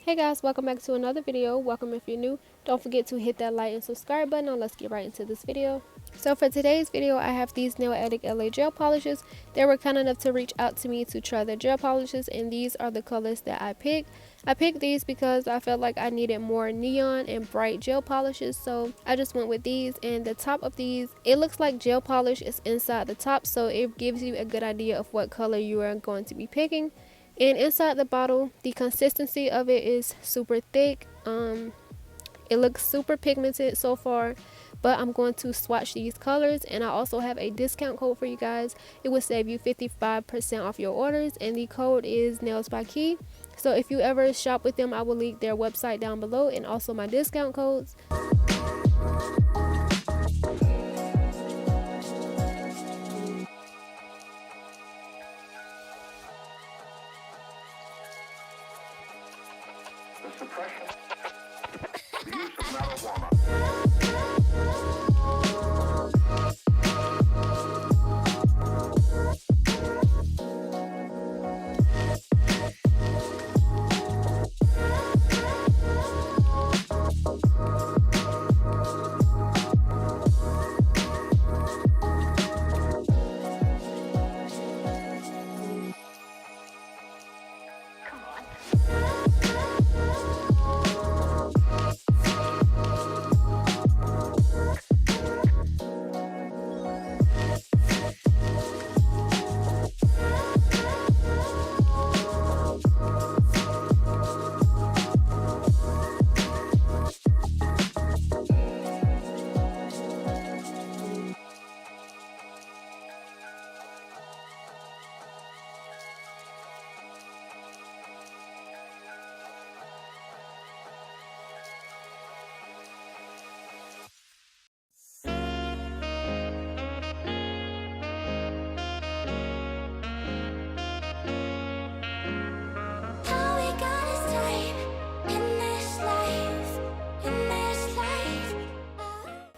Hey guys, welcome back to another video. Welcome if you're new. Don't forget to hit that like and subscribe button. Now let's get right into this video. So for today's video, I have these Nail Addict LA gel polishes. They were kind enough to reach out to me to try their gel polishes, and these are the colors that I picked. I picked these because I felt like I needed more neon and bright gel polishes, so I just went with these. And the top of these, it looks like gel polish is inside the top, so it gives you a good idea of what color you are going to be picking. And inside the bottle, the consistency of it is super thick. It looks super pigmented so far, but I'm going to swatch these colors, and I also have a discount code for you guys. It will save you 55% off your orders, and the code is Nails by Key. So if you ever shop with them, I will link their website down below and also my discount codes. The suppression, the use of marijuana.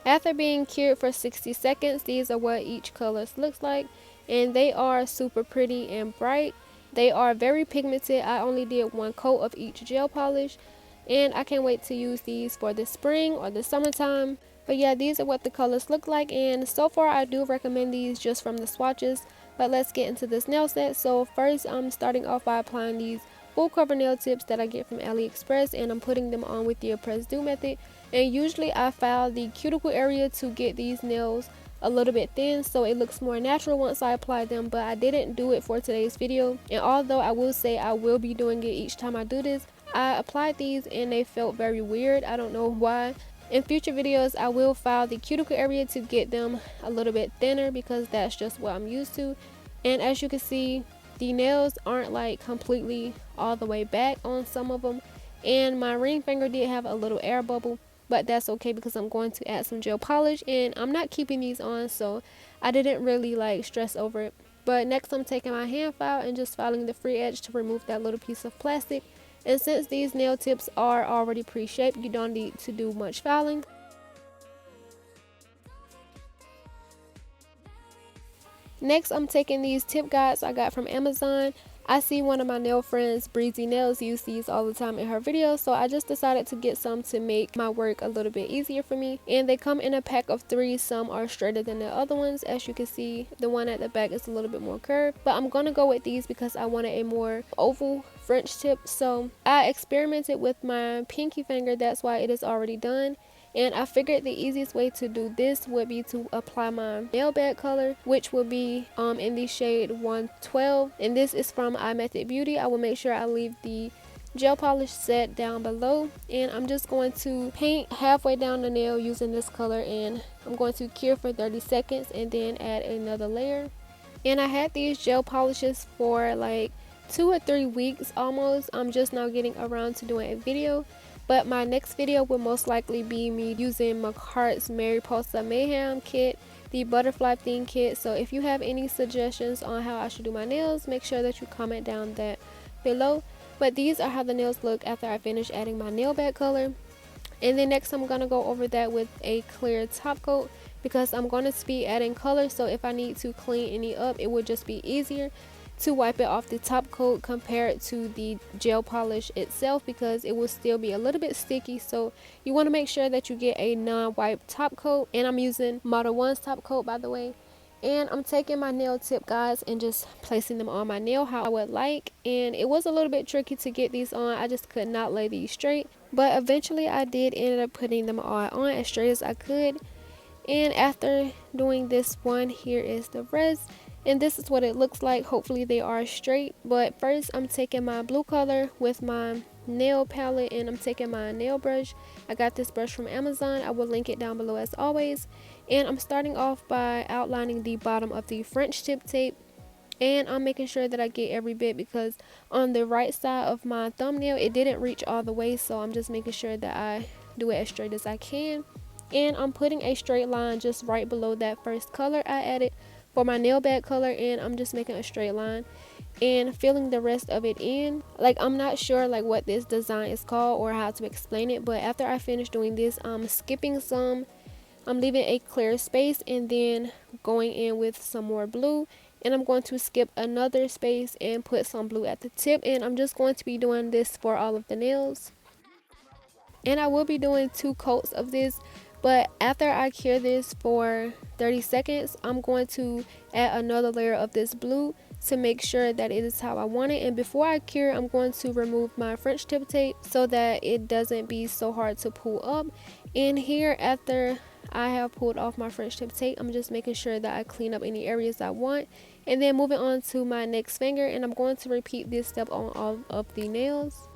After being cured for 60 seconds, these are what each color looks like, and they are super pretty and bright. They are very pigmented. I only did one coat of each gel polish, and I can't wait to use these for the spring or the summertime. But yeah, these are what the colors look like, and so far I do recommend these just from the swatches. But let's get into this nail set. So first, I'm starting off by applying these full cover nail tips that I get from AliExpress, and I'm putting them on with the Après Do method. And usually I file the cuticle area to get these nails a little bit thin so it looks more natural once I apply them, but I didn't do it for today's video. And although I will say I will be doing it each time I do this, I applied these and they felt very weird. I don't know why. In future videos, I will file the cuticle area to get them a little bit thinner because that's just what I'm used to. And as you can see, the nails aren't like completely all the way back on some of them, and my ring finger did have a little air bubble, but that's okay because I'm going to add some gel polish and I'm not keeping these on, so I didn't really like stress over it. But next, I'm taking my hand file and just filing the free edge to remove that little piece of plastic. And since these nail tips are already pre-shaped, you don't need to do much filing. Next, I'm taking these tip guides I got from Amazon. I see one of my nail friends, Breezy Nails, use these all the time in her videos, so I just decided to get some to make my work a little bit easier for me. And they come in a pack of 3. Some are straighter than the other ones. As you can see, the one at the back is a little bit more curved, but I'm gonna go with these because I wanted a more oval French tip. So I experimented with my pinky finger, that's why it is already done. And I figured the easiest way to do this would be to apply my nail bed color, which will be in the shade 112, and this is from imethod Beauty. I will make sure I leave the gel polish set down below, and I'm just going to paint halfway down the nail using this color, and I'm going to cure for 30 seconds and then add another layer. And I had these gel polishes for like 2 or 3 weeks almost. I'm just now getting around to doing a video. But my next video will most likely be me using makartt's Mariposa Mayhem kit, the butterfly theme kit. So if you have any suggestions on how I should do my nails, make sure that you comment down that below. But these are how the nails look after I finish adding my nail bed color. And then next, I'm going to go over that with a clear top coat because I'm going to be adding color. So if I need to clean any up, it would just be easier. to wipe it off the top coat compared to the gel polish itself, because it will still be a little bit sticky. So you want to make sure that you get a non-wipe top coat, and I'm using Modelones top coat, by the way. And I'm taking my nail tip, guys, and just placing them on my nail how I would like. And it was a little bit tricky to get these on. I just could not lay these straight, but eventually I did end up putting them all on as straight as I could. And after doing this one, here is the rest, and this is what it looks like. Hopefully they are straight. But first, I'm taking my blue color with my nail palette, and I'm taking my nail brush. I got this brush from Amazon. I will link it down below as always. And I'm starting off by outlining the bottom of the French tip tape, and I'm making sure that I get every bit, because on the right side of my thumbnail it didn't reach all the way, so I'm just making sure that I do it as straight as I can. And I'm putting a straight line just right below that first color I added for my nail bed color, and I'm just making a straight line and filling the rest of it in. Like, I'm not sure like what this design is called or how to explain it, but after I finish doing this, I'm skipping some. I'm leaving a clear space and then going in with some more blue, and I'm going to skip another space and put some blue at the tip. And I'm just going to be doing this for all of the nails, and I will be doing 2 coats of this. But after I cure this for 30 seconds, I'm going to add another layer of this blue to make sure that it is how I want it. And before I cure, I'm going to remove my French tip tape so that it doesn't be so hard to pull up. And here, after I have pulled off my French tip tape, I'm just making sure that I clean up any areas I want, and then moving on to my next finger, and I'm going to repeat this step on all of the nails.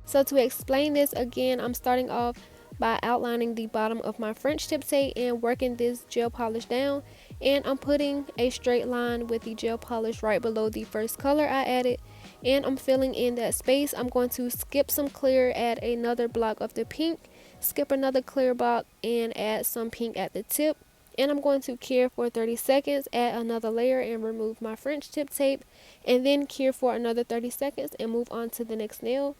So to explain this again, I'm starting off by outlining the bottom of my French tip tape and working this gel polish down, and I'm putting a straight line with the gel polish right below the first color I added, and I'm filling in that space. I'm going to skip some clear, add another block of the pink, skip another clear block, and add some pink at the tip. And I'm going to cure for 30 seconds, add another layer, and remove my French tip tape, and then cure for another 30 seconds and move on to the next nail.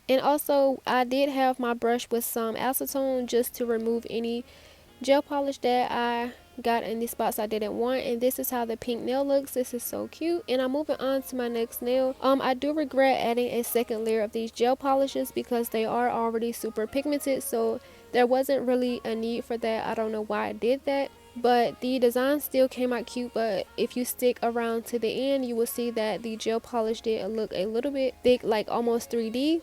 And also, I did have my brush with some acetone just to remove any gel polish that I got in the spots I didn't want. And this is how the pink nail looks. This is so cute. And I'm moving on to my next nail. I do regret adding a second layer of these gel polishes because they are already super pigmented, so there wasn't really a need for that. I don't know why I did that, but the design still came out cute. But if you stick around to the end, you will see that the gel polish did look a little bit thick, like almost 3D.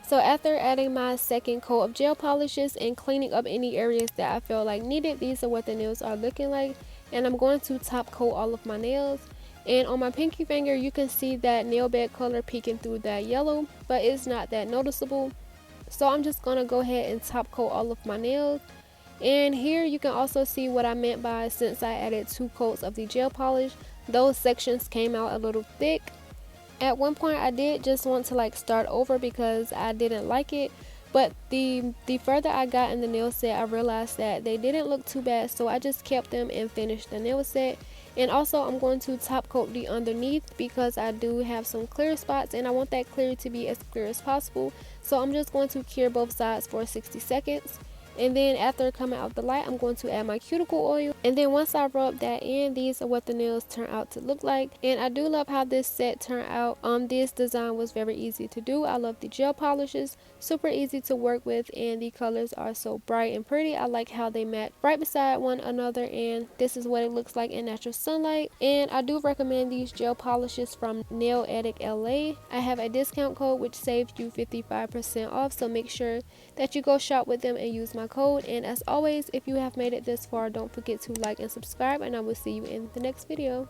So after adding my second coat of gel polishes and cleaning up any areas that I felt like needed, these are what the nails are looking like. And I'm going to top coat all of my nails. And on my pinky finger, you can see that nail bed color peeking through that yellow, but it's not that noticeable. So I'm just going to go ahead and top coat all of my nails. And here you can also see what I meant by, since I added 2 coats of the gel polish, those sections came out a little thick. At one point I did just want to like start over because I didn't like it, But the further I got in the nail set, I realized that they didn't look too bad, so I just kept them and finished the nail set. And also I'm going to top coat the underneath because I do have some clear spots and I want that clear to be as clear as possible. So I'm just going to cure both sides for 60 seconds. And then after coming out the light, I'm going to add my cuticle oil. And then once I rub that in, these are what the nails turn out to look like. And I do love how this set turned out. This design was very easy to do. I love the gel polishes, super easy to work with, and the colors are so bright and pretty. I like how they match right beside one another, and this is what it looks like in natural sunlight. And I do recommend these gel polishes from Nail Addict LA. I have a discount code which saves you 55% off, so make sure that you go shop with them and use my code. And as always, if you have made it this far, don't forget to like and subscribe, and I will see you in the next video.